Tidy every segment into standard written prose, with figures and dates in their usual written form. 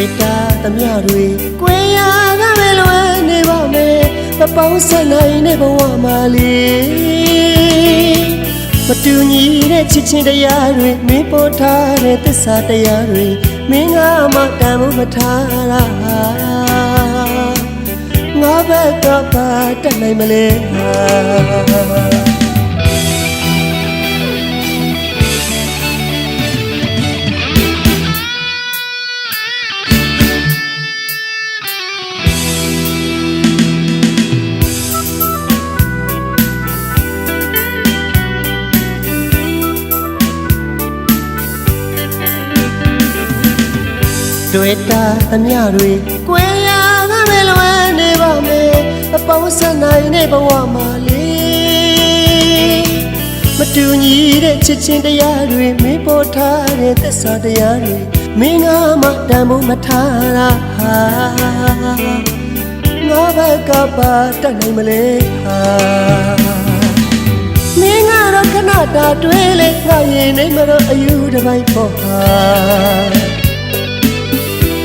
တွေ့တာသမျှတွေကိုယ်ရာကပဲလွယ်နေပါမယ်မပေါင်းဆက်နိုင်တဲ့ဘဝမှာလေမတူညီတဲ့ချစ်ချင်းတရားတွေမင်းပေါ်ထားတဲ့သစ္စာတရားတွေမင်းကမှတန်ဖို့မထားတာငါဘက်ကပါတတ်နိုင်မလဲတွေ့တာသမျှတွေကိုယ်ရာကပဲလွယ်နေပါမယ်မပေါင်းဆက်နိုင်တဲ့ဘဝမှာလေမတူညီတဲ့ချစ်ချင်းတရားတွေမင်းပေါ်ထားတဲ့သစ္စာတရားတွေမင်းကမှတန်ဖို့မထားတာငါဘက်ကပါတတ်နိုင်မလဲမင်းကတော့ခဏတာတွေ့လေငါရင်နေမတော့အယူတစ်ပိုက်ပေါ်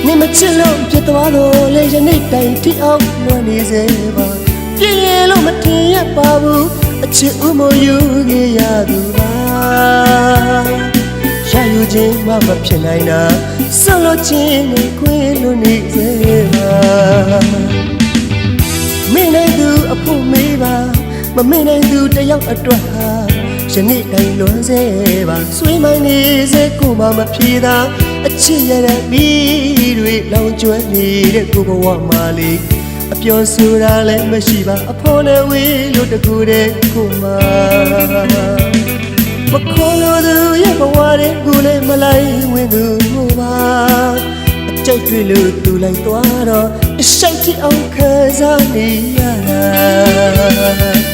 နေမချစ်လို့ဖြစ်သွားတော့လေယနေ့တိုင်ထိအောင်လွန်နေစေပါပြည့်ရလို့မထင်ရပါဘူးအချစ်ဦးမယူခဲ့ရသူပါရယူခြင်းမှမဖြစ်နိုင်တာဆွလို့ချင်းနဲ့ခွေးလွန်နေစေပါမင်းနိုင်သူအဖို့မေးပါမမင်းနိုင်သူတယောက်အတွက်ဟာယနေ့တိုင်လွန်စေပါဆွေးမိုင်းနေစေကိုမှမဖြေတာအချစ်ရတဲ့မိတွေလောင်ကျွမ်းနေတဲ့ကိုဘဝမှာလေအပျော်ဆိုတာလည်းမရှိပါအဖော်နဲ့ဝေးလို့တကူတဲ့ကိုမှမခေါ်လို့သူရဲ့ဘဝတွေကိုလည်းမလိုက်ဝင်သူမို့ပါအကြိတ်တွေ့လို့သူလိုက်သွားတော့အရှိတ်တိအောင်ခံစားနေရတာ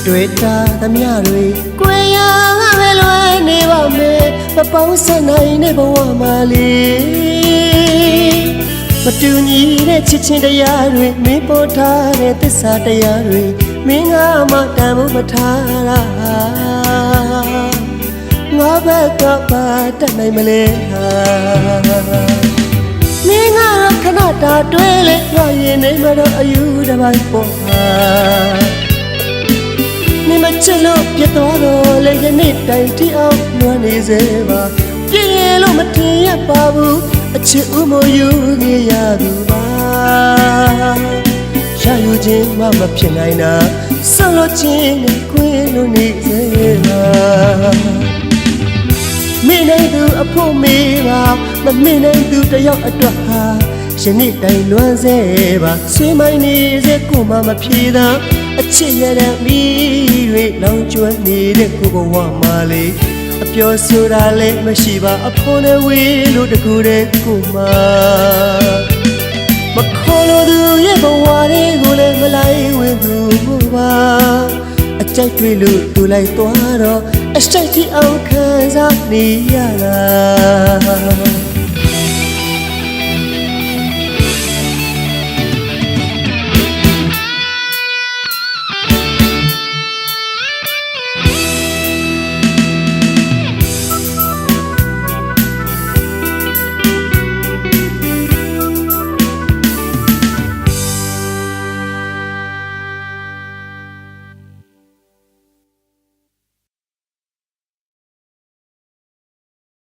တွေ့တာသမျှတွေကိုယ်ရာကပဲလွယ်နေပါမယ်မပေါင်းဆက်နိုင်တဲ့ဘဝမှာလေမတူညီတဲ့ချစ်ချင်းတရားတွေမင်းပေါ်ထားတဲ့သစ္စာတရားတွေမင်းကမှတန်ဖို့မထားတာငါဘက်ကပါတတ်နိုင်မလဲမင်းကတော့ခဏတာတွေ့လေငါရင်နေမတော့အယူတစ်ပိုက်ပေါ်နေမချစ်လို့ပြတ်သွားတော့လေယနေ့တိုင်ထိအောင်လွန်နေစေပါပြည့်ရလို့မထင်ရပါဘူးအချစ်ဦးမယူခဲ့ရသူပါရယူခြင်းမှမဖြစ်နိုင်တာဆွလို့ချင်းနဲ့ခွေးလို့နေစေပါမင်းနိုင်သူအဖို့မေးပါမမင်းနိုင်သူတယောက်အတွက်ဟာယနေ့တိုင်လွန်စေပါဆွေးမိုင်းနေစေကိုမှမဖြေတာအချစ်ရတဲ့မိတွေလောင်ကျွမ်းနေတဲ့ကိုဘဝမှာလေအပျော်ဆိုတာလည်းမရှိပါအဖို့နဲ့ဝေးလို့တကူတဲ့ကိုမှမခေါ်လို့သူရဲ့ဘဝတွေကိုလည်းမလိုက်ဝင်သူမို့ပါအကြိုက်တွေ့လို့သူလိုက်သွားတော့အရှိတ်တိအောင်ခံစားနေရတာ